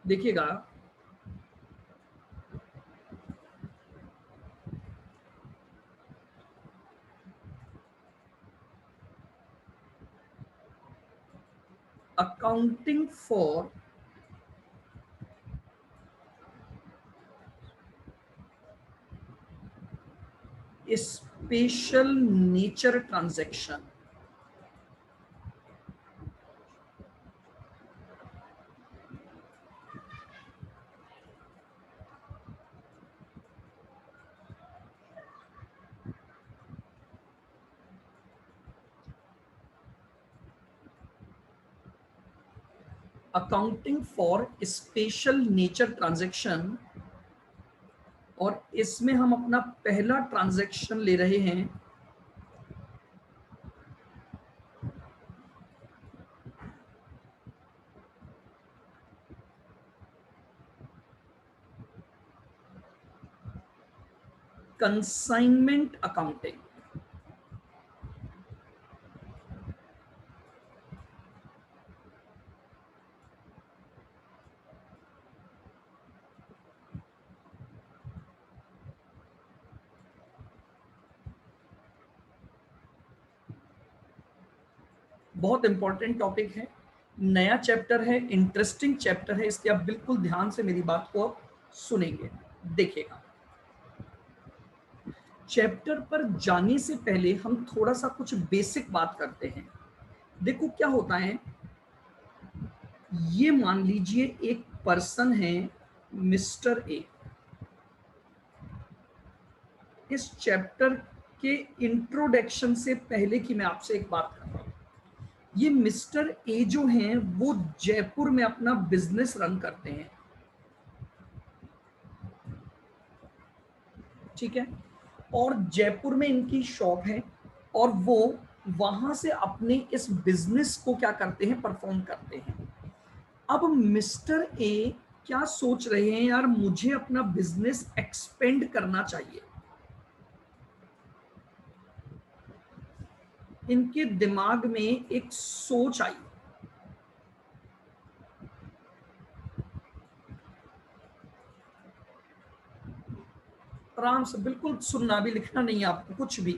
देखिएगा, accounting for special nature transaction, accounting for special nature transaction, और इसमें हम अपना पहला ट्रांजैक्शन ले रहे हैं कंसाइनमेंट अकाउंटिंग। बहुत इंपॉर्टेंट टॉपिक है, नया चैप्टर है, इंटरेस्टिंग चैप्टर है, इसलिए आप बिल्कुल ध्यान से मेरी बात को सुनेंगे। देखिएगा, चैप्टर पर जाने से पहले हम थोड़ा सा कुछ बेसिक बात करते हैं। देखो क्या होता है, ये मान लीजिए एक पर्सन है मिस्टर ए। इस चैप्टर के इंट्रोडक्शन से पहले की मैं आपसे एक बात कर रहा हूं, ये मिस्टर ए जो हैं वो जयपुर में अपना बिजनेस रन करते हैं, ठीक है, और जयपुर में इनकी शॉप है और वो वहां से अपने इस बिजनेस को क्या करते हैं, परफॉर्म करते हैं। अब मिस्टर ए क्या सोच रहे हैं, यार मुझे अपना बिजनेस एक्सपेंड करना चाहिए। इनके दिमाग में एक सोच आई, आराम से बिल्कुल सुनना, भी लिखना नहीं है आपको कुछ भी।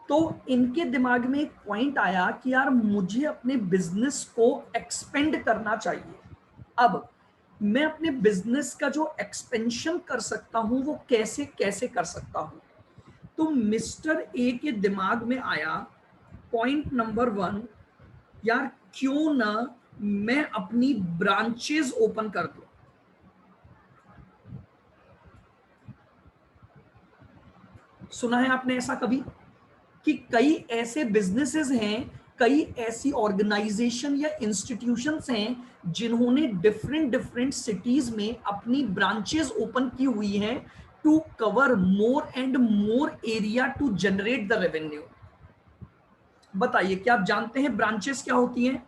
तो इनके दिमाग में एक पॉइंट आया कि यार मुझे अपने बिजनेस को एक्सपेंड करना चाहिए। अब मैं अपने बिजनेस का जो एक्सपेंशन कर सकता हूं वो कैसे कैसे कर सकता हूं। तो मिस्टर ए के दिमाग में आया पॉइंट नंबर 1, यार क्यों ना मैं अपनी ब्रांचेस ओपन कर दूं। सुना है आपने ऐसा कभी कि कई ऐसे बिजनेसेस हैं, कई ऐसी ऑर्गेनाइजेशन या इंस्टीट्यूशंस हैं जिन्होंने डिफरेंट डिफरेंट सिटीज में अपनी ब्रांचेस ओपन की हुई हैं to cover more and more area to generate the revenue. बताइए, क्या आप जानते हैं ब्रांचेस क्या होती हैं?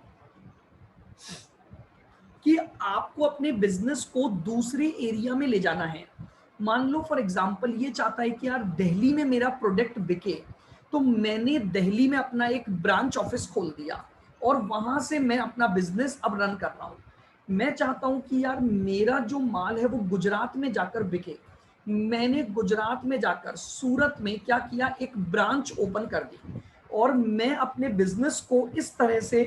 कि आपको अपने बिजनेस को दूसरे एरिया में ले जाना है। मान लो फॉर एग्जांपल ये चाहता है कि यार दिल्ली में मेरा प्रोडक्ट बिके, तो मैंने दिल्ली में अपना एक ब्रांच ऑफिस खोल दिया और वहां से मैं अपना बिजनेस अब रन कर रहा हूं। मैं चाहता हूं कि यार मेरा जो माल है वो गुजरात में जाकर बिके। मैंने गुजरात में जाकर सूरत में क्या किया, एक ब्रांच ओपन कर दी और मैं अपने बिजनेस को इस तरह से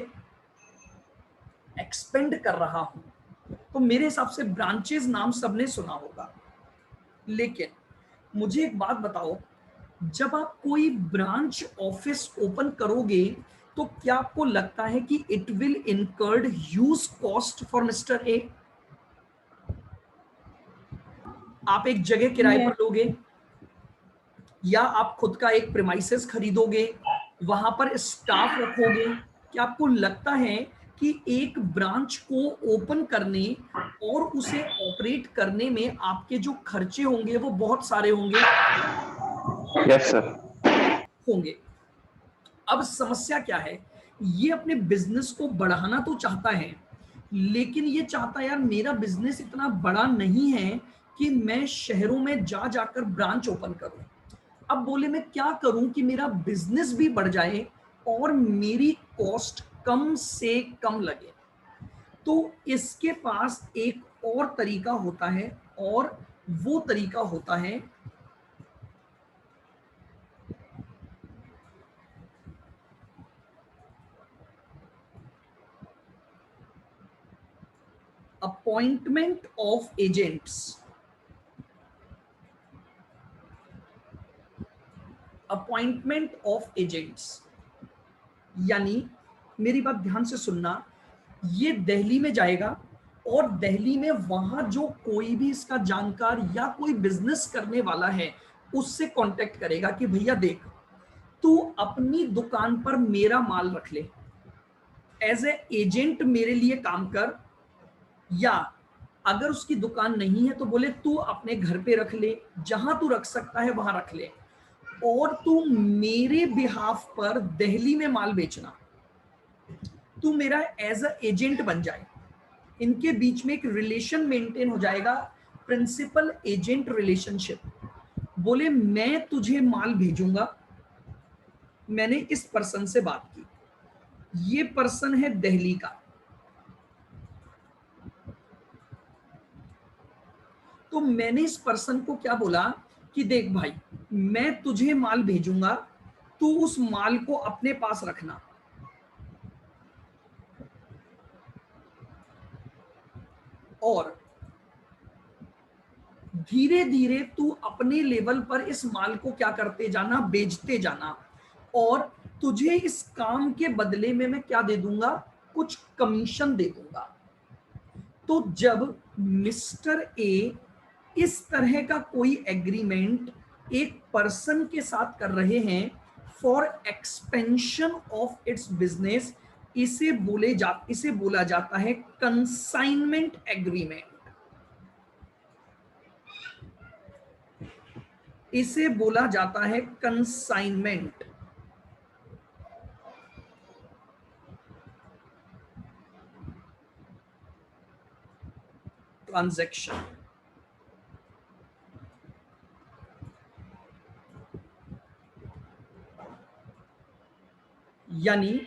एक्सपेंड कर रहा हूं। तो मेरे हिसाब से ब्रांचेस नाम सबने सुना होगा, लेकिन मुझे एक बात बताओ, जब आप कोई ब्रांच ऑफिस ओपन करोगे तो क्या आपको लगता है कि it will incurred huge cost for mister A? आप एक जगह किराए पर लोगे या आप खुद का एक प्रीमाइसेस खरीदोगे, वहां पर स्टाफ रखोगे? क्या आपको लगता है कि एक ब्रांच को ओपन करने और उसे ऑपरेट करने में आपके जो खर्चे होंगे वो बहुत सारे होंगे? Yes sir. होंगे। अब समस्या क्या है, ये अपने बिजनेस को बढ़ाना तो चाहता है, लेकिन ये चाहता है यार मेरा बिजनेस इतना बड़ा नहीं है कि मैं शहरों में जा जाकर ब्रांच ओपन करूं। अब बोले मैं क्या करूं कि मेरा बिजनेस भी बढ़ जाए और मेरी कॉस्ट कम से कम लगे। तो इसके पास एक और तरीका होता है, और वो तरीका होता है appointment of agents. Appointment of agents यानी, मेरी बात ध्यान से सुनना, ये दिल्ली में जाएगा और दिल्ली में वहां जो कोई भी इसका जानकार या कोई बिजनेस करने वाला है उससे कांटेक्ट करेगा कि भैया देख, तू अपनी दुकान पर मेरा माल रख ले, एज ए एजेंट मेरे लिए काम कर, या अगर उसकी दुकान नहीं है तो बोले तू अपने घर पे रख ले, जहां तू रख सकता है वहां रख ले, और तू मेरे बिहाफ पर दिल्ली में माल बेचना, तू मेरा एज अ एजेंट बन जाए। इनके बीच में एक रिलेशन मेंटेन हो जाएगा, प्रिंसिपल एजेंट रिलेशनशिप। बोले मैं तुझे माल भेजूंगा, मैंने इस पर्सन से बात की, ये पर्सन है दिल्ली का, तो मैंने इस पर्सन को क्या बोला कि देख भाई, मैं तुझे माल भेजूंगा, तू उस माल को अपने पास रखना, और धीरे धीरे तू अपने लेवल पर इस माल को क्या करते जाना, बेचते जाना, और तुझे इस काम के बदले में मैं क्या दे दूंगा, कुछ कमीशन दे दूंगा। तो जब मिस्टर ए इस तरह का कोई एग्रीमेंट एक पर्सन के साथ कर रहे हैं for expansion of its business, इसे बोला जाता है कंसाइनमेंट एग्रीमेंट। इसे बोला जाता है कंसाइनमेंट ट्रांजैक्शन। यानी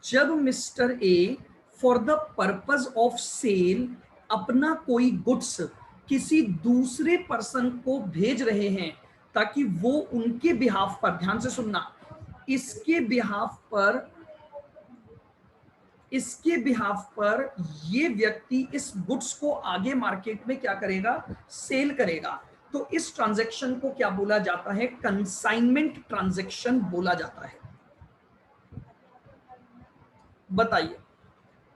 जब mister A for the purpose of sale अपना कोई गुड्स किसी दूसरे पर्सन को भेज रहे हैं ताकि वो उनके बिहाफ पर, ध्यान से सुनना, इसके बिहाफ पर ये व्यक्ति इस गुड्स को आगे मार्केट में क्या करेगा, सेल करेगा, तो इस ट्रांजैक्शन को क्या बोला जाता है, कंसाइनमेंट ट्रांजैक्शन बोला जाता है। बताइए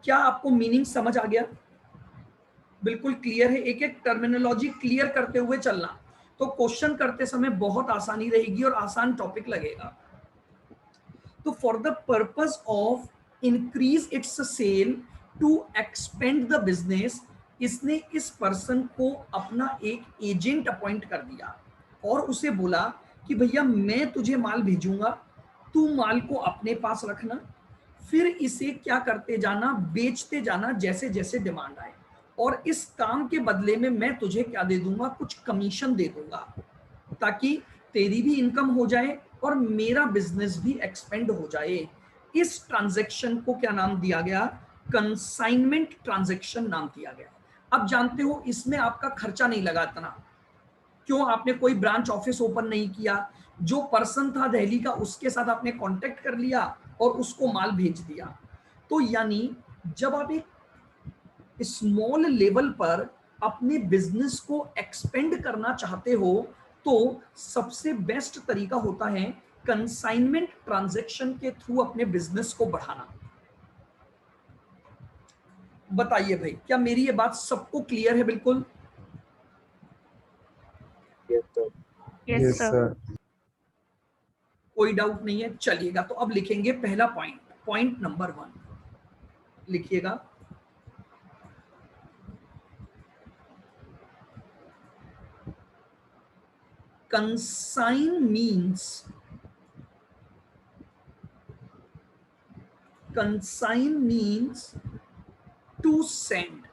क्या आपको मीनिंग समझ आ गया? बिल्कुल क्लियर है? एक एक टर्मिनोलॉजी क्लियर करते हुए चलना, तो क्वेश्चन करते समय बहुत आसानी रहेगी और आसान टॉपिक लगेगा। तो for the purpose of increase its sale to expand the business, इसने इस पर्सन को अपना एक एजेंट अपॉइंट कर दिया और उसे बोला कि भैया मैं तुझे माल भेजूंगा, तू माल को अपने पास रखना, फिर इसे क्या करते जाना, बेचते जाना जैसे जैसे डिमांड आए, और इस काम के बदले में मैं तुझे क्या दे दूंगा, कुछ कमीशन दे दूंगा, ताकि तेरी भी इनकम हो जाए और मेरा बिजनेस भी एक्सपेंड हो जाए। इस ट्रांजैक्शन को क्या नाम दिया गया, कंसाइनमेंट ट्रांजैक्शन नाम दिया गया। अब जानते हो इसमें आपका खर्चा नहीं लगा इतना, क्यों? आपने कोई ब्रांच ऑफिस ओपन नहीं किया, जो पर्सन था दिल्ली का उसके साथ आपने कांटेक्ट कर लिया और उसको माल भेज दिया। तो यानी जब आप एक स्मॉल लेवल पर अपने बिजनेस को एक्सपेंड करना चाहते हो तो सबसे बेस्ट तरीका होता है कंसाइनमेंट ट्रांजैक्शन के थ्रू अपने बिजनेस को बढ़ाना। बताइए भाई, क्या मेरी ये बात सबको क्लियर है? बिल्कुल यस सर। कोई डाउट नहीं है? चलिएगा, तो अब लिखेंगे पहला पॉइंट, पॉइंट नंबर 1 लिखिएगा। consign means to send।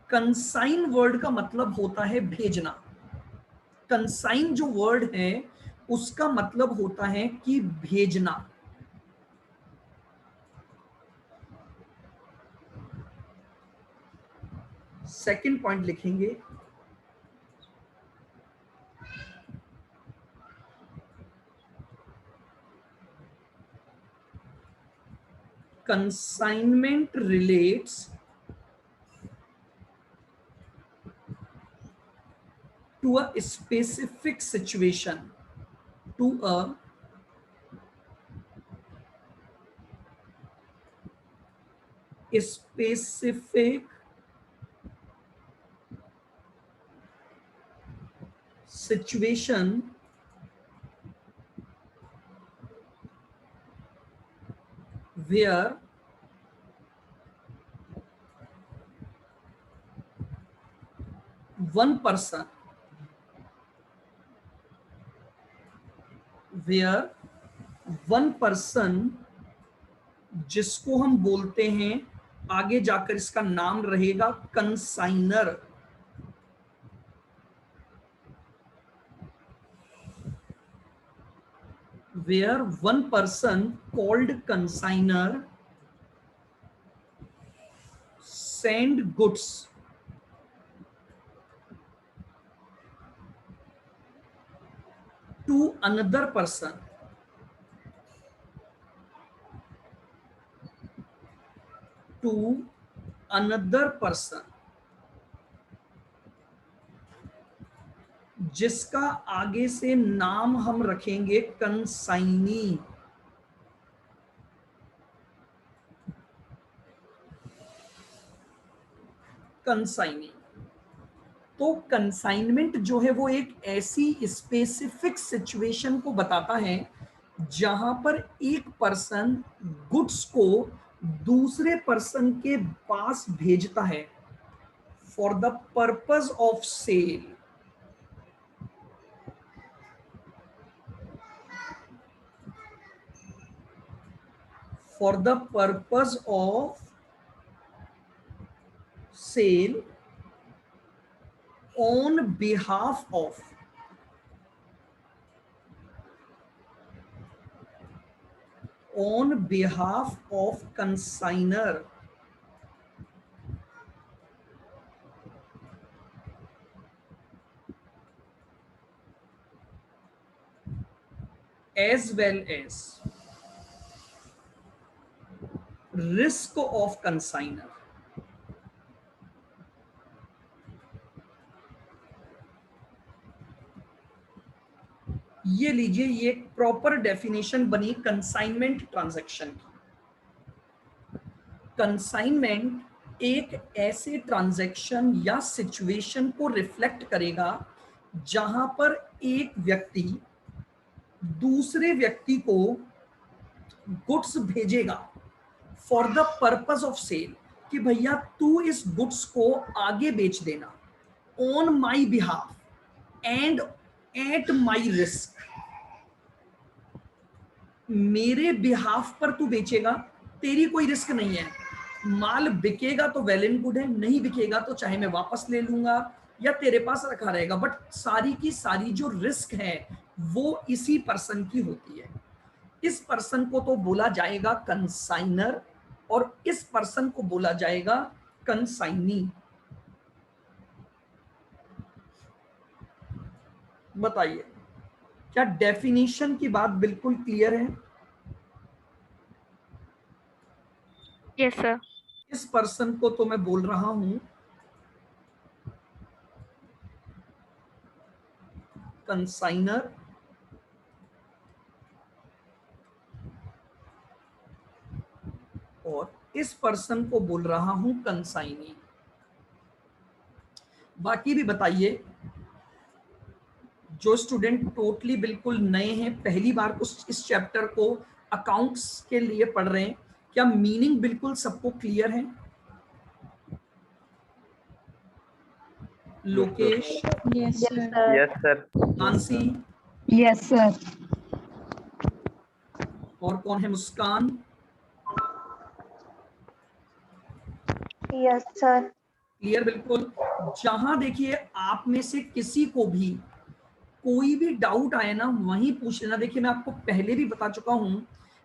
Consign word का मतलब होता है भेजना। कंसाइन जो वर्ड है उसका मतलब होता है कि भेजना। सेकंड पॉइंट लिखेंगे consignment relates to a specific situation, to a specific situation where one person, जिसको हम बोलते हैं, आगे जाकर इसका नाम रहेगा consignor, where one person called consigner send goods to another person जिसका आगे से नाम हम रखेंगे कंसाइनी। तो कंसाइनमेंट जो है वो एक ऐसी स्पेसिफिक सिचुएशन को बताता है जहां पर एक पर्सन गुड्स को दूसरे पर्सन के पास भेजता है for the purpose of sale. For the purpose of sale on behalf of consignor as well as risk of consignor। ये लीजिए, ये एक प्रॉपर डेफिनेशन बनी कंसाइनमेंट ट्रांजैक्शन की। कंसाइनमेंट एक ऐसे ट्रांजैक्शन या सिचुएशन को रिफ्लेक्ट करेगा जहां पर एक व्यक्ति दूसरे व्यक्ति को गुड्स भेजेगा for the purpose of sale, कि भैया तू इस गुड्स को आगे बेच देना on my behalf and at my risk. मेरे बिहाफ पर तू बेचेगा, तेरी कोई रिस्क नहीं है, माल बिकेगा तो वेल एंड गुड है, नहीं बिकेगा तो चाहे मैं वापस ले लूंगा या तेरे पास रखा रहेगा, बट सारी की सारी जो रिस्क है वो इसी पर्सन की होती है। इस पर्सन को तो बोला जाएगा कंसाइनर और इस पर्सन को बोला जाएगा कंसाइनी। बताइए, क्या डेफिनेशन की बात बिल्कुल क्लियर है? Yes sir. इस पर्सन को तो मैं बोल रहा हूं कंसाइनर और इस पर्सन को बोल रहा हूं कंसाइनी। बाकी भी बताइए, जो स्टूडेंट टोटली बिल्कुल नए हैं, पहली बार इस चैप्टर को अकाउंट्स के लिए पढ़ रहे हैं, क्या मीनिंग बिल्कुल सबको क्लियर है? Lokesh, yes sir. Yes, sir. Nancy, yes sir. और कौन है? मुस्कान, यस सर। क्लियर बिल्कुल। जहां देखिए आप में से किसी को भी कोई भी डाउट आए ना, वहीं पूछ लेना। देखिए मैं आपको पहले भी बता चुका हूं,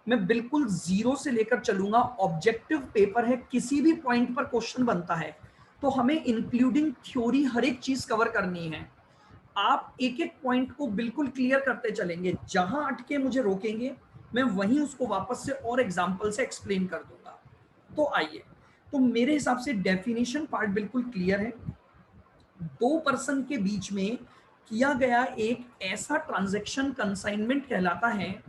मैं बिल्कुल जीरो से लेकर चलूंगा। ऑब्जेक्टिव पेपर है, किसी भी पॉइंट पर क्वेश्चन बनता है तो हमें इंक्लूडिंग थ्योरी हर एक चीज कवर करनी है। आप एक एक पॉइंट को बिल्कुल क्लियर करते चलेंगे, जहां अटके मुझे रोकेंगे, मैं वहीं उसको वापस से और एग्जांपल से एक्सप्लेन कर दूंगा। तो आइए, तो मेरे हिसाब से डेफिनेशन पार्ट बिल्कुल क्लियर है। दो पर्सन के बीच में किया गया एक ऐसा ट्रांजैक्शन कंसाइनमेंट कहलाता है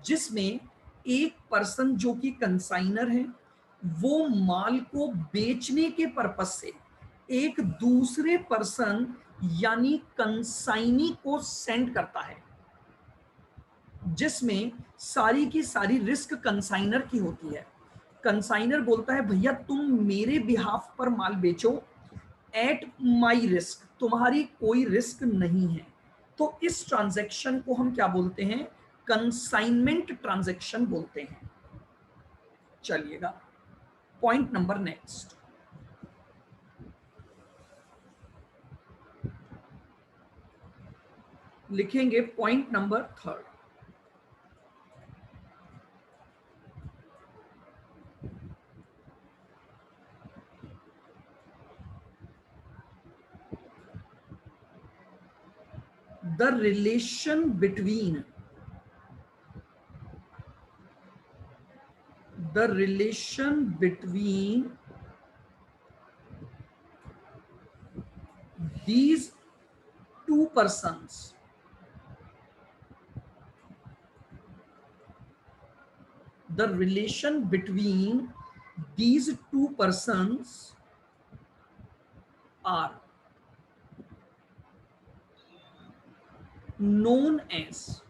जिसमें एक पर्सन जो कि कंसाइनर है वो माल को बेचने के पर्पस से एक दूसरे पर्सन यानी कंसाइनी को सेंड करता है, जिसमें सारी की सारी रिस्क कंसाइनर की होती है। कंसाइनर बोलता है भैया तुम मेरे बिहाफ पर माल बेचो एट माई रिस्क, तुम्हारी कोई रिस्क नहीं है। तो इस ट्रांजैक्शन को हम क्या बोलते हैं? कंसाइनमेंट ट्रांजैक्शन बोलते हैं। चलिएगा पॉइंट नंबर नेक्स्ट, लिखेंगे point number third. The relation between these two persons are known as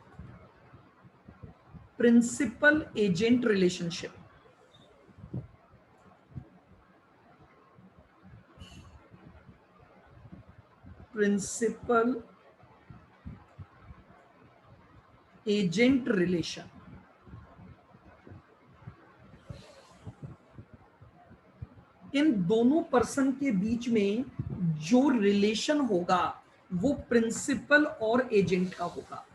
principal agent relationship. Principal agent relation। इन दोनों पर्सन के बीच में जो रिलेशन होगा वो प्रिंसिपल और एजेंट का होगा।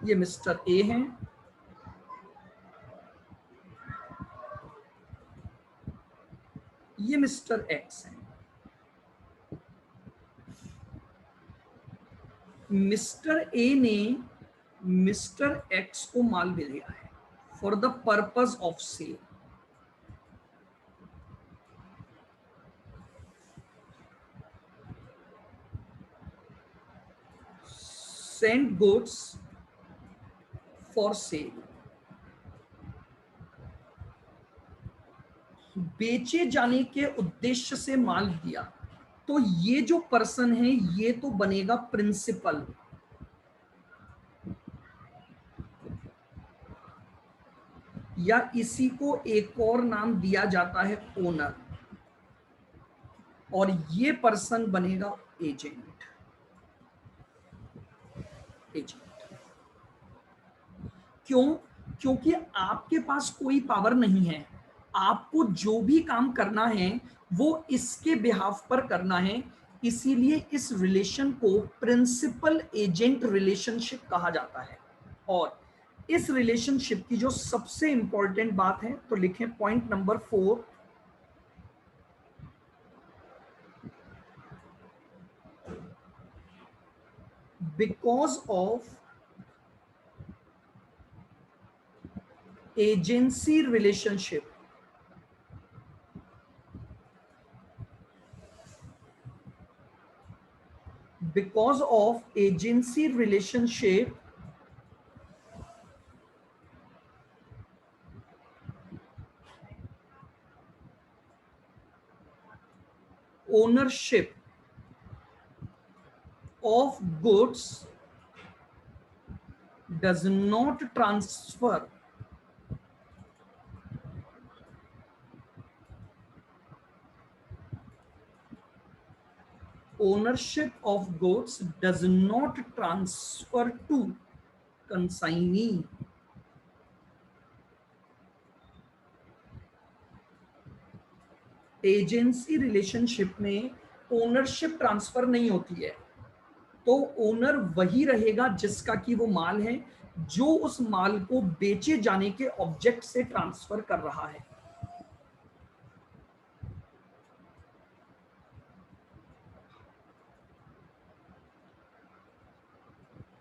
ये मिस्टर ए हैं, ये मिस्टर एक्स हैं। मिस्टर ए ने मिस्टर एक्स को माल दिया है for the purpose of sale. Send goods for sale, बेचे जाने के उद्देश्य से माल दिया। तो ये जो पर्सन है ये तो बनेगा प्रिंसिपल, या इसी को एक और नाम दिया जाता है ओनर, और ये पर्सन बनेगा एजेंट। क्यों? क्योंकि आपके पास कोई पावर नहीं है, आपको जो भी काम करना है वो इसके बिहाफ पर करना है, इसीलिए इस रिलेशन को प्रिंसिपल एजेंट रिलेशनशिप कहा जाता है। और इस रिलेशनशिप की जो सबसे इंपॉर्टेंट बात है तो लिखें point number 4, because of agency relationship, because of agency relationship, ownership of goods does not transfer to consignee। Agency relationship में ओनरशिप ट्रांसफर नहीं होती है, तो ओनर वही रहेगा जिसका कि वो माल है, जो उस माल को बेचे जाने के ऑब्जेक्ट से ट्रांसफर कर रहा है।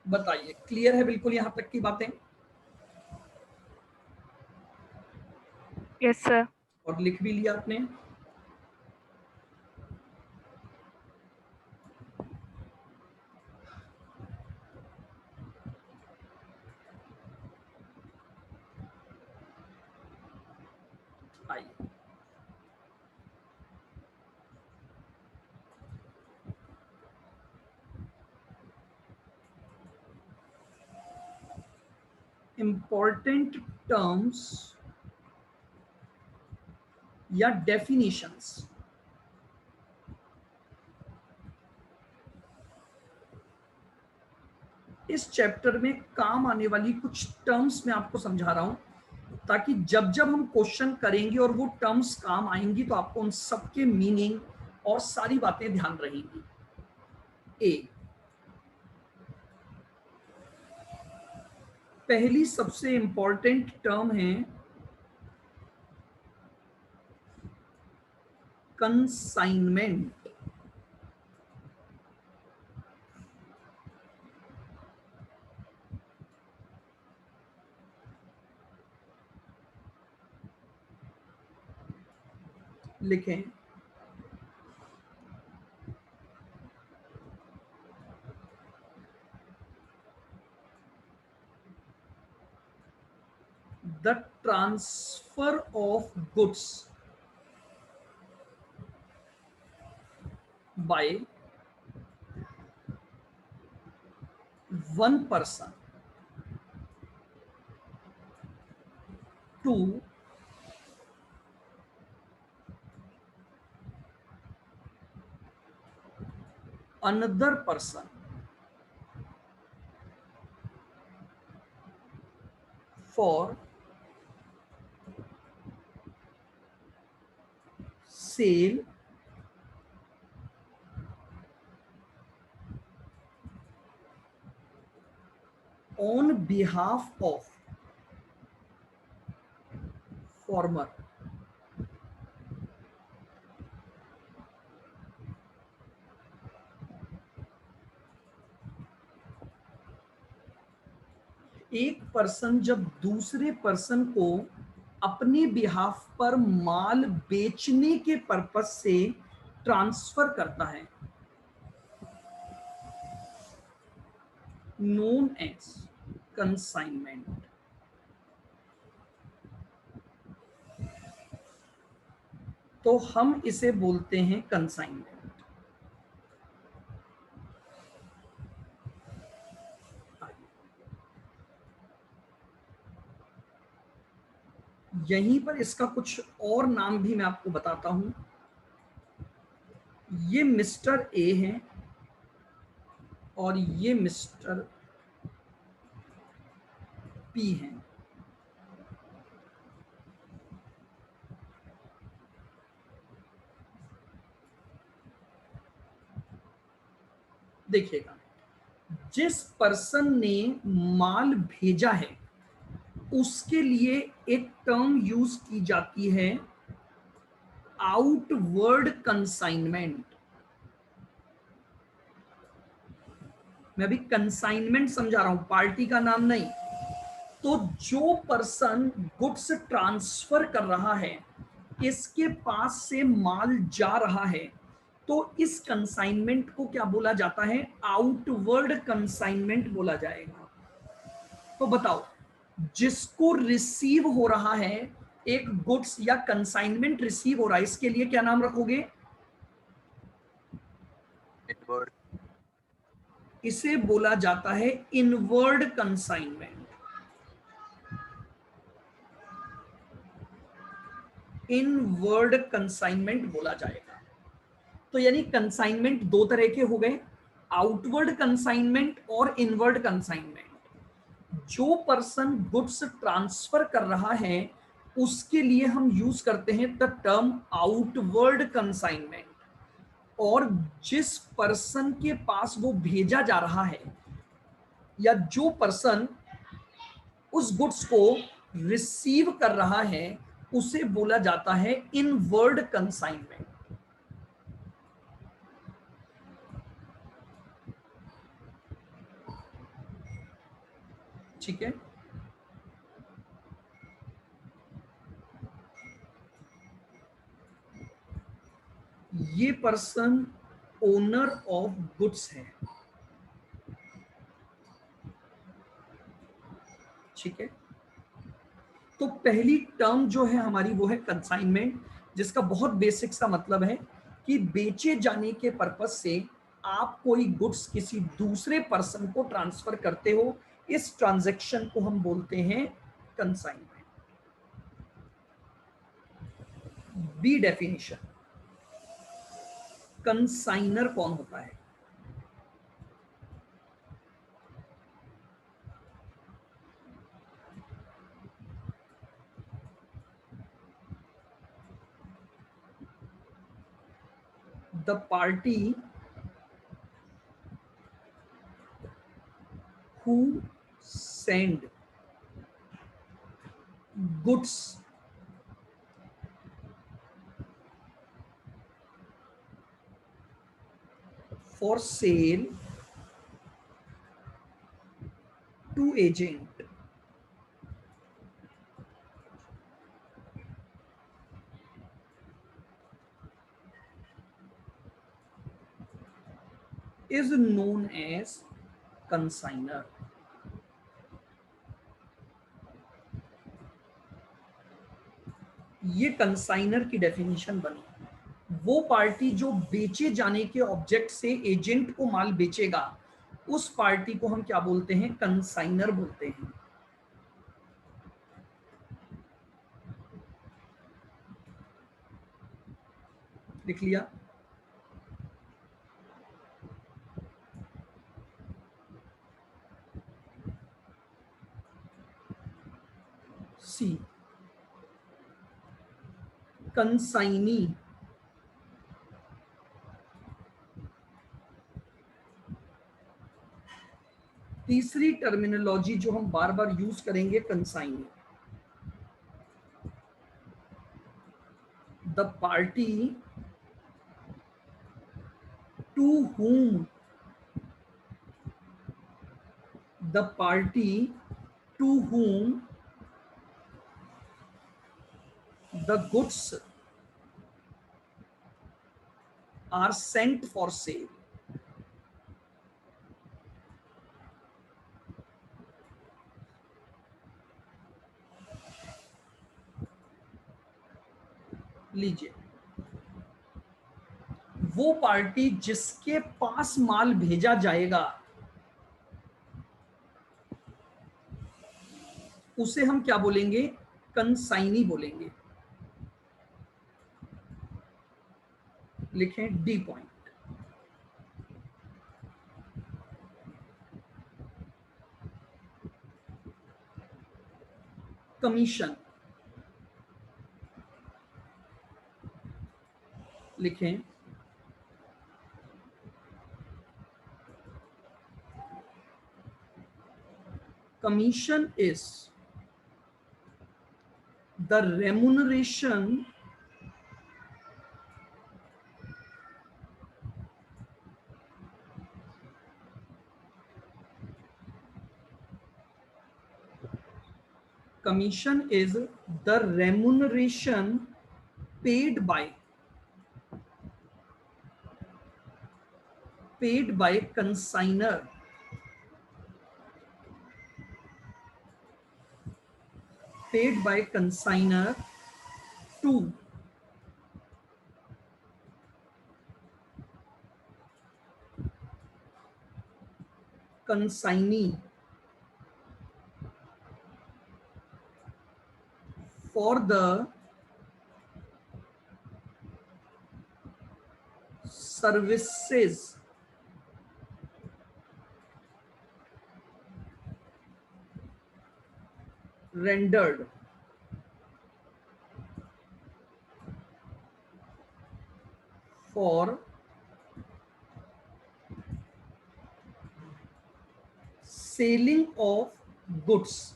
बताइए, क्लियर है बिल्कुल यहां तक की बातें? Yes, sir. और लिख भी लिया आपने? आइए, इंपॉर्टेंट टर्म्स या डेफिनेशंस। इस चैप्टर में काम आने वाली कुछ टर्म्स मैं आपको समझा रहा हूं, ताकि जब जब हम क्वेश्चन करेंगे और वो टर्म्स काम आएंगी तो आपको उन सबके मीनिंग और सारी बातें ध्यान रहेंगी। ए, पहली सबसे इंपॉर्टेंट टर्म है कंसाइनमेंट। लिखें, the transfer of goods by one person to another person for sale on behalf of former। एक पर्सन जब दूसरे पर्सन को अपने बिहाफ पर माल बेचने के पर्पस से ट्रांसफर करता है, नोन एज कंसाइनमेंट। तो हम इसे बोलते हैं कंसाइनमेंट। यहीं पर इसका कुछ और नाम भी मैं आपको बताता हूं। ये मिस्टर ए है और ये मिस्टर पी है। देखिएगा, जिस पर्सन ने माल भेजा है उसके लिए एक टर्म यूज की जाती है आउटवर्ड कंसाइनमेंट। मैं अभी कंसाइनमेंट समझा रहा हूं, पार्टी का नाम नहीं। तो जो पर्सन गुड्स ट्रांसफर कर रहा है, इसके पास से माल जा रहा है, तो इस कंसाइनमेंट को क्या बोला जाता है? आउटवर्ड कंसाइनमेंट बोला जाएगा। तो बताओ, जिसको रिसीव हो रहा है एक गुड्स या कंसाइनमेंट रिसीव हो रहा है, इसके लिए क्या नाम रखोगे? इनवर्ड। इसे बोला जाता है इनवर्ड कंसाइनमेंट। इनवर्ड कंसाइनमेंट बोला जाएगा। तो यानी कंसाइनमेंट दो तरह के हो गए, आउटवर्ड कंसाइनमेंट और इनवर्ड कंसाइनमेंट। जो पर्सन गुड्स ट्रांसफर कर रहा है उसके लिए हम यूज करते हैं द टर्म आउटवर्ड कंसाइनमेंट, और जिस पर्सन के पास वो भेजा जा रहा है या जो पर्सन उस गुड्स को रिसीव कर रहा है, उसे बोला जाता है इनवर्ड कंसाइनमेंट। ठीक है, ये पर्सन ओनर ऑफ गुड्स है। ठीक है, तो पहली टर्म जो है हमारी वो है कंसाइनमेंट, जिसका बहुत बेसिक सा मतलब है कि बेचे जाने के पर्पस से आप कोई गुड्स किसी दूसरे पर्सन को ट्रांसफर करते हो, इस ट्रांजैक्शन को हम बोलते हैं कंसाइनमेंट। बी डेफिनेशन, कंसाइनर कौन होता है? The party who send goods for sale to agent is known as consigner। ये कंसाइनर की डेफिनेशन बनी। वो पार्टी जो बेचे जाने के ऑब्जेक्ट से एजेंट को माल बेचेगा, उस पार्टी को हम क्या बोलते हैं? कंसाइनर बोलते हैं। लिख लिया? सी, कंसाइनी तीसरी टर्मिनोलॉजी जो हम बार बार यूज करेंगे, consignee. The party to whom the party to whom the goods are sent for sale। लीजिए, वो पार्टी जिसके पास माल भेजा जाएगा उसे हम क्या बोलेंगे? कंसाइनी बोलेंगे। लिखें डी पॉइंट। कमीशन लिखें, commission is the remuneration paid by consignor to consignee for the services rendered for selling of goods।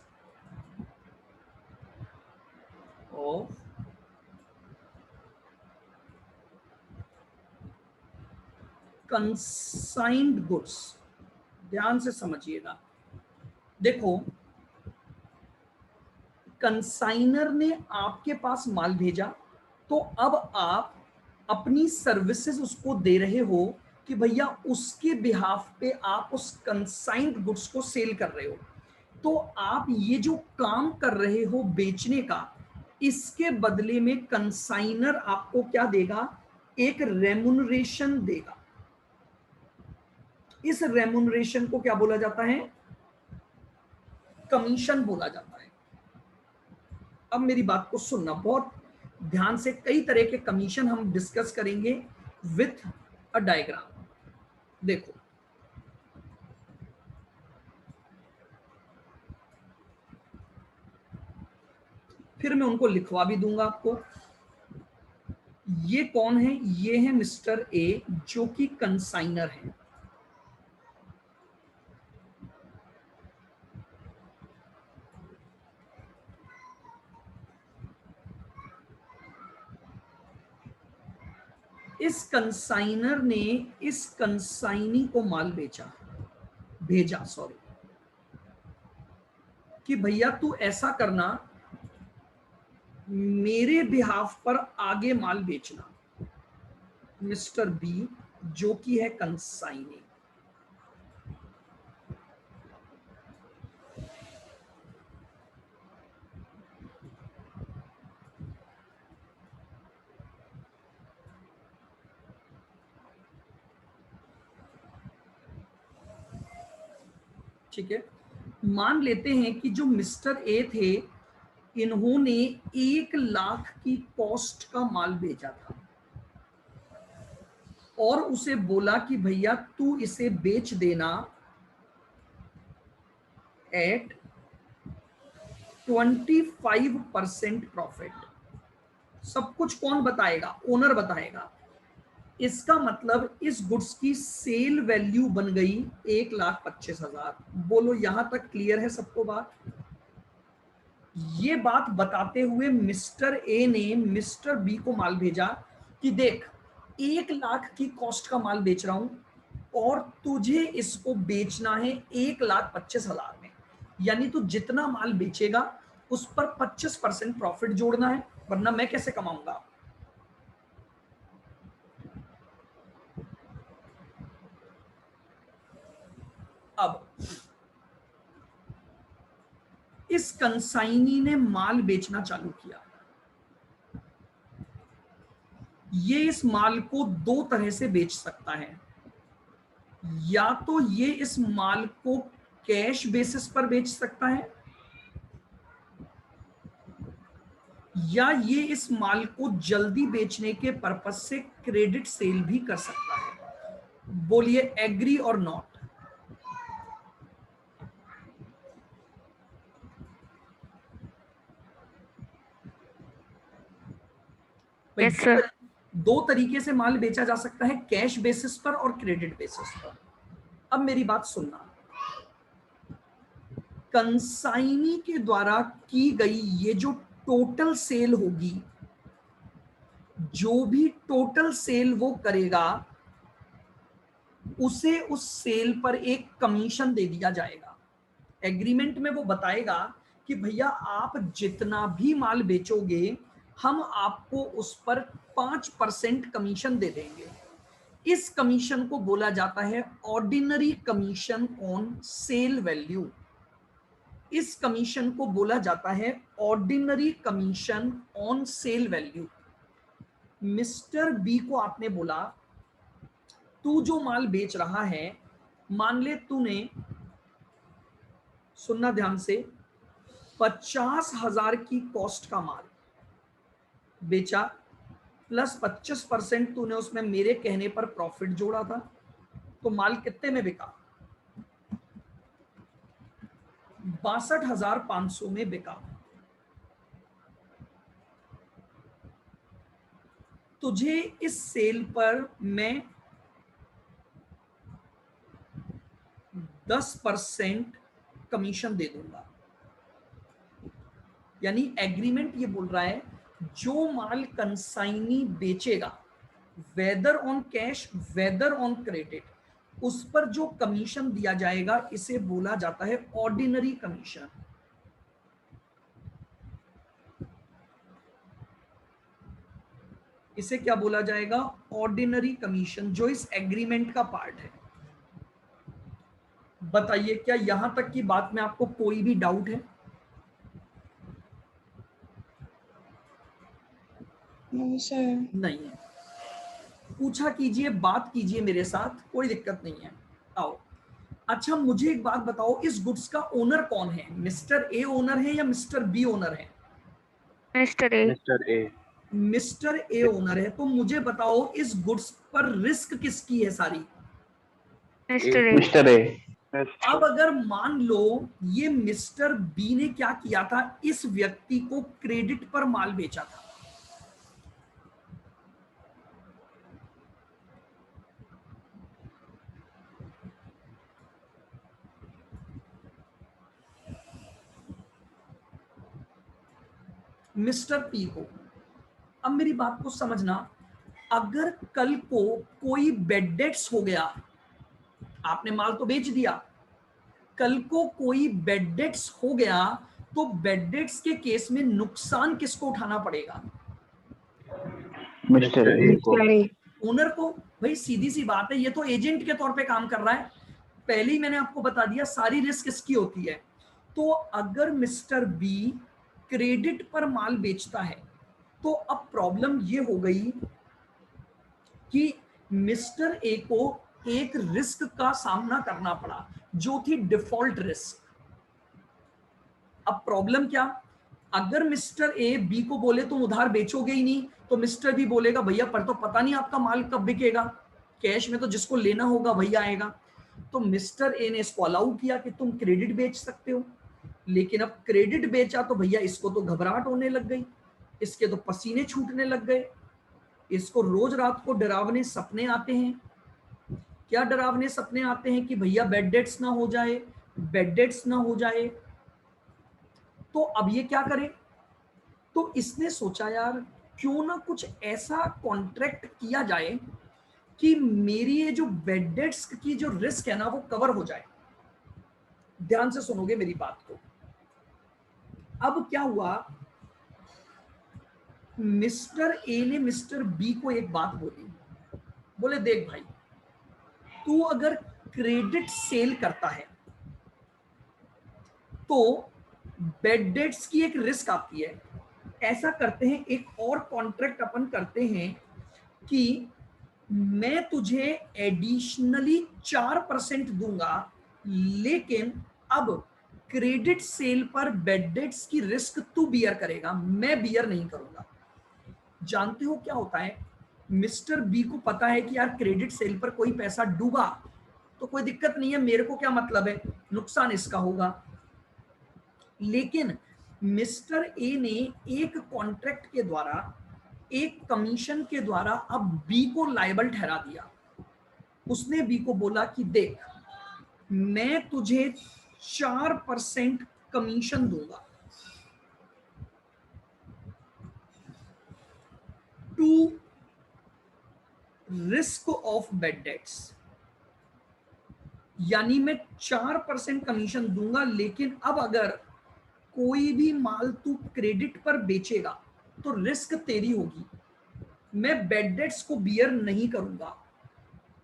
Consigned goods, ध्यान से समझिएगा। देखो, कंसाइनर ने आपके पास माल भेजा, तो अब आप अपनी सर्विसेज उसको दे रहे हो कि भैया उसके बिहाफ पे आप उस कंसाइंड गुड्स को सेल कर रहे हो। तो आप ये जो काम कर रहे हो बेचने का, इसके बदले में कंसाइनर आपको क्या देगा? एक रेमुनरेशन देगा। इस रेमुनरेशन को क्या बोला जाता है? कमीशन बोला जाता है। अब मेरी बात को सुनना बहुत ध्यान से, कई तरह के कमीशन हम डिस्कस करेंगे विथ अ डायग्राम। देखो, फिर मैं उनको लिखवा भी दूंगा आपको। ये कौन है? ये है मिस्टर ए, जो कि कंसाइनर है। इस कंसाइनर ने इस कंसाइनी को माल भेजा कि भैया तू ऐसा करना, मेरे बिहाफ पर आगे माल बेचना। मिस्टर बी, जो कि है कंसाइनी, ठीक है। मान लेते हैं कि जो मिस्टर ए थे, इन्होंने 1,00,000 की कॉस्ट का माल बेचा था और उसे बोला कि भैया तू इसे बेच देना एट 25% प्रॉफिट। सब कुछ कौन बताएगा? ओनर बताएगा। इसका मतलब इस गुड्स की सेल वैल्यू बन गई 1,25,000। बोलो, यहां तक क्लियर है सबको बात? ये बात बताते हुए मिस्टर ए ने मिस्टर बी को माल भेजा कि देख, 1,00,000 की कॉस्ट का माल बेच रहा हूं और तुझे इसको बेचना है 1,25,000 में। यानी तू जितना माल बेचेगा उस पर 25% प्रॉफिट जोड़ना है, वरना मैं कैसे कमाऊंगा? अब इस कंसाइनी ने माल बेचना चालू किया। ये इस माल को दो तरह से बेच सकता है। या तो ये इस माल को कैश बेसिस पर बेच सकता है, या ये इस माल को जल्दी बेचने के पर्पस से क्रेडिट सेल भी कर सकता है। बोलिए एग्री और नॉट? Yes, sir. दो तरीके से माल बेचा जा सकता है, कैश बेसिस पर और क्रेडिट बेसिस पर। अब मेरी बात सुनना, कंसाइनी के द्वारा की गई ये जो टोटल सेल होगी, जो भी टोटल सेल वो करेगा, उसे उस सेल पर एक कमीशन दे दिया जाएगा। एग्रीमेंट में वो बताएगा कि भैया आप जितना भी माल बेचोगे, हम आपको उस पर 5% कमीशन दे देंगे। इस कमीशन को बोला जाता है ordinary commission on sale value. इस कमीशन को बोला जाता है ordinary commission on sale value. Mister B को आपने बोला, तू जो माल बेच रहा है, मान ले तूने, सुनना ध्यान से, 50,000 की कॉस्ट का माल बेचा, प्लस 25% तूने उसमें मेरे कहने पर प्रॉफिट जोड़ा था, तो माल कितने में बिका? 62,500 में बिका। तुझे इस सेल पर मैं 10% कमीशन दे दूंगा। यानी एग्रीमेंट ये बोल रहा है, जो माल कंसाइनी बेचेगा whether on cash whether on credit, उस पर जो कमीशन दिया जाएगा इसे बोला जाता है ऑर्डिनरी कमीशन। इसे क्या बोला जाएगा? ऑर्डिनरी कमीशन, जो इस एग्रीमेंट का पार्ट है। बताइए क्या यहां तक की बात में आपको कोई भी डाउट है? No sir. नहीं है। पूछा कीजिए, बात कीजिए मेरे साथ, कोई दिक्कत नहीं है। आओ। अच्छा मुझे एक बात बताओ, इस गुड्स का ओनर कौन है? मिस्टर ए ओनर है या मिस्टर बी ओनर है? Mister A. Mister A. Mister A owner है। तो मुझे बताओ इस गुड्स पर रिस्क किसकी है सारी? Mister A. Mister A. अब अगर मान लो ये मिस्टर बी ने क्या किया था, इस व्यक्ति को क्रेडिट पर माल बेचा था, मिस्टर पी को। अब मेरी बात को समझना, अगर कल को कोई बेड डेट्स हो गया, आपने माल तो बेच दिया, कल को कोई बेड डेट्स हो गया तो बेड डेट्स के केस में नुकसान किसको उठाना पड़ेगा? मिस्टर ए को। Mister A. ओनर को। भाई सीधी सी बात है, ये तो एजेंट के तौर पे काम कर रहा है। पहले ही मैंने आपको बता दिया सारी रिस्क इसकी होती है। तो अगर मिस्टर बी क्रेडिट पर माल बेचता है तो अब प्रॉब्लम ये हो गई कि मिस्टर ए को एक रिस्क का सामना करना पड़ा, जो थी डिफॉल्ट रिस्क। अब प्रॉब्लम क्या? अगर मिस्टर ए बी को बोले तुम उधार बेचोगे ही नहीं, तो मिस्टर बी बोलेगा भैया पर तो पता नहीं आपका माल कब बिकेगा, कैश में तो जिसको लेना होगा वही आएगा। तो मिस्टर ए ने इसको अलाउ किया कि तुम क्रेडिट बेच सकते हो। लेकिन अब क्रेडिट बेचा तो भैया इसको तो घबराहट होने लग गई, इसके तो पसीने छूटने लग गए, इसको रोज रात को डरावने सपने आते हैं। क्या डरावने सपने आते हैं? कि भैया बेड डेट्स ना हो जाए, बेड डेट्स ना हो जाए। तो अब ये क्या करे? तो इसने सोचा यार क्यों ना कुछ ऐसा कॉन्ट्रैक्ट किया जाए कि मेरी ये जो बेड डेट्स की जो रिस्क है ना वो कवर हो जाए। ध्यान से सुनोगे मेरी बात को। अब क्या हुआ, मिस्टर ए ने मिस्टर बी को एक बात बोली, बोले देख भाई, तू अगर क्रेडिट सेल करता है तो बेड डेट्स की एक रिस्क आती है। ऐसा करते हैं, एक और कॉन्ट्रैक्ट अपन करते हैं कि मैं तुझे एडिशनली 4% दूंगा, लेकिन अब क्रेडिट सेल पर बेड डेट्स की रिस्क तू बियर करेगा, मैं बियर नहीं करूंगा। जानते हो क्या होता है? मिस्टर बी को पता है कि यार क्रेडिट सेल पर कोई पैसा डूबा तो कोई दिक्कत नहीं है, मेरे को क्या मतलब है, नुकसान इसका होगा। लेकिन मिस्टर ए ने एक कॉन्ट्रैक्ट के द्वारा, एक कमीशन के द्वारा अब बी को लायबल ठहरा दिया। उसने बी को बोला कि देख, मैं तुझे 4% कमीशन दूंगा to risk of bad debts, यानी मैं 4% कमीशन दूंगा, लेकिन अब अगर कोई भी माल तू क्रेडिट पर बेचेगा तो रिस्क तेरी होगी, मैं बेड डेट्स को बियर नहीं करूंगा।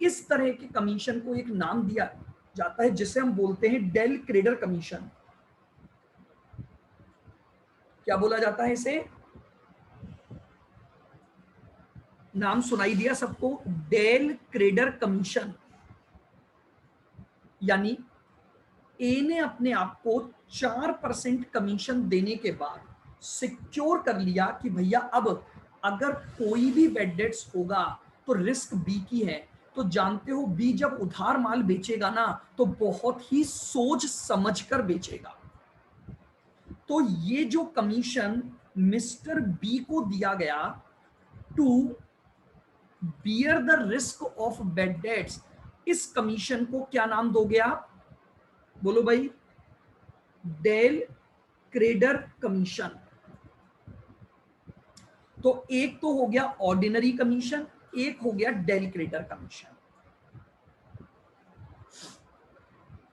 इस तरह के कमीशन को एक नाम दिया जाता है जिसे हम बोलते हैं डेल क्रेडर कमीशन। क्या बोला जाता है इसे? नाम सुनाई दिया सबको? Del credere commission. यानी ए ने अपने आप को 4% कमीशन देने के बाद सिक्योर कर लिया कि भैया अब अगर कोई भी बेड डेट्स होगा तो रिस्क बी की है। तो जानते हो बी जब उधार माल बेचेगा ना तो बहुत ही सोच समझकर बेचेगा। तो ये जो कमीशन मिस्टर बी को दिया गया to bear the risk of bad debts, इस कमीशन को क्या नाम दोगे आप? बोलो भाई। Del credere commission. तो एक तो हो गया ऑर्डिनरी कमीशन, एक हो गया डेल क्रेडिटर कमीशन।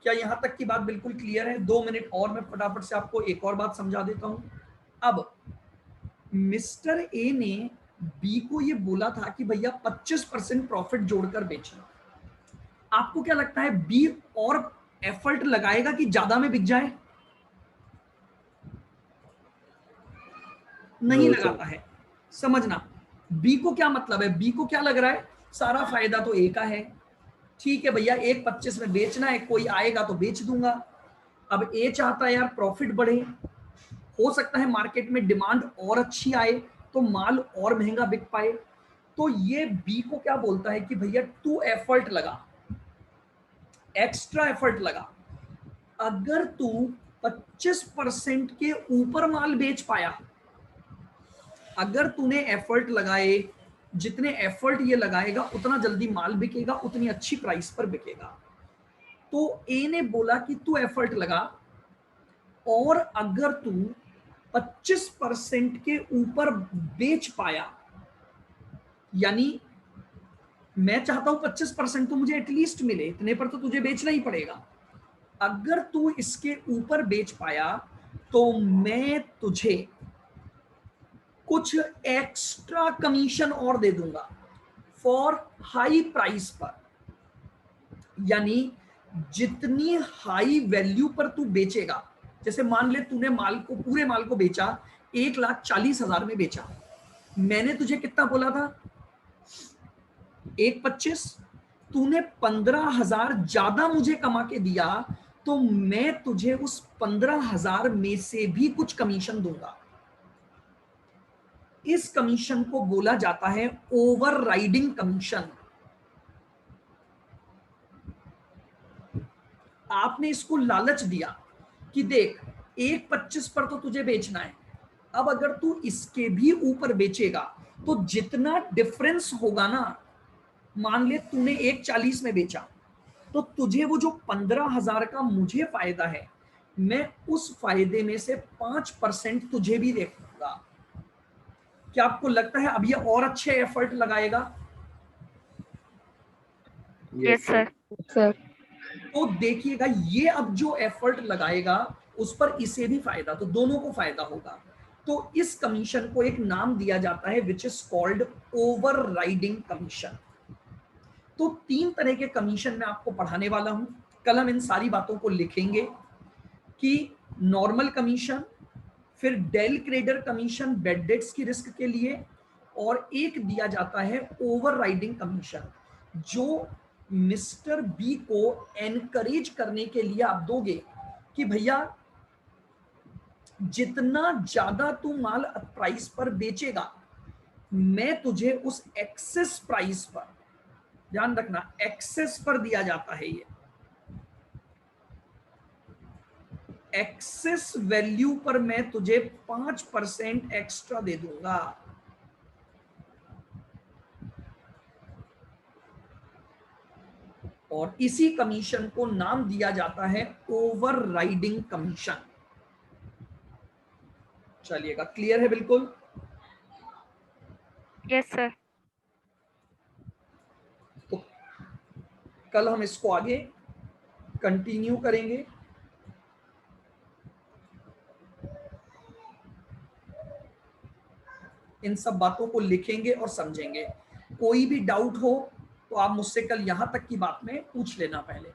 क्या यहां तक की बात बिल्कुल क्लियर है? 2 मिनट और मैं फटाफट से आपको एक और बात समझा देता हूं। अब मिस्टर ए ने बी को ये बोला था कि भैया 25% प्रॉफिट जोड़कर बेचना। आपको क्या लगता है बी और एफर्ट लगाएगा कि ज्यादा में बिक जाए? नहीं लगाता है। समझना, बी को क्या मतलब है, बी को क्या लग रहा है सारा फायदा तो ए का है, ठीक है भैया 1.25 में बेचना है, कोई आएगा तो बेच दूंगा। अब ए चाहता है यार प्रॉफिट बढ़े, हो सकता है मार्केट में डिमांड और अच्छी आए तो माल और महंगा बिक पाए, तो ये बी को क्या बोलता है कि भैया तू एफर्ट लगा, एक्स्ट्रा एफर्ट लगा। अगर तू 25% के ऊपर माल बेच पाया, अगर तूने एफर्ट लगाए, जितने एफर्ट ये लगाएगा उतना जल्दी माल बिकेगा, उतनी अच्छी प्राइस पर बिकेगा। तो ए ने बोला कि तू एफर्ट लगा और अगर तू 25% के ऊपर बेच पाया, यानी मैं चाहता हूं 25% तो मुझे एटलीस्ट मिले, इतने पर तो तुझे बेचना ही पड़ेगा। अगर तू इसके ऊपर बेच पाया तो मैं तुझे कुछ एक्स्ट्रा कमीशन और दे दूंगा फॉर हाई प्राइस पर, यानी जितनी हाई वैल्यू पर तू बेचेगा, जैसे मान ले तूने माल को, पूरे माल को बेचा 1,40,000 में बेचा, मैंने तुझे कितना बोला था 1.25, तूने 15,000 ज्यादा मुझे कमा के दिया तो मैं तुझे उस 15,000 में से भी कुछ कमीशन दूंगा। इस कमीशन को बोला जाता है ओवरराइडिंग कमीशन। आपने इसको लालच दिया कि देख 1.25 पर तो तुझे बेचना है, अब अगर तू इसके भी ऊपर बेचेगा तो जितना डिफरेंस होगा ना, मान ले तूने 1.40 में बेचा तो तुझे वो जो 15,000 का मुझे फायदा है, मैं उस फायदे में से 5% तुझे भी देखूंगा। क्या आपको लगता है अब ये और अच्छे एफर्ट लगाएगा? Yes sir. सर। तो देखिएगा ये अब जो एफर्ट लगाएगा उस पर इसे भी फायदा, तो दोनों को फायदा होगा। तो इस कमीशन को एक नाम दिया जाता है which is called overriding commission. तो 3 तरह के कमीशन मैं आपको पढ़ाने वाला हूं, कल हम इन सारी बातों को लिखेंगे कि नॉर्मल कमीशन, फिर del creditor commission bad debts की रिस्क के लिए, और एक दिया जाता है ओवरराइडिंग कमीशन जो मिस्टर बी को एनकरेज करने के लिए आप दोगे कि भैया जितना ज्यादा तू माल प्राइस पर बेचेगा मैं तुझे उस एक्सेस प्राइस पर, ध्यान रखना एक्सेस पर दिया जाता है, ये एक्सेस वैल्यू पर मैं तुझे 5% एक्स्ट्रा दे दूंगा। और इसी कमीशन को नाम दिया जाता है ओवरराइडिंग कमीशन। चलिएगा, क्लियर है बिल्कुल? Yes sir. तो कल हम इसको आगे कंटिन्यू करेंगे। इन सब बातों को लिखेंगे और समझेंगे। कोई भी डाउट हो तो आप मुझसे कल यहां तक की बात में पूछ लेना पहले।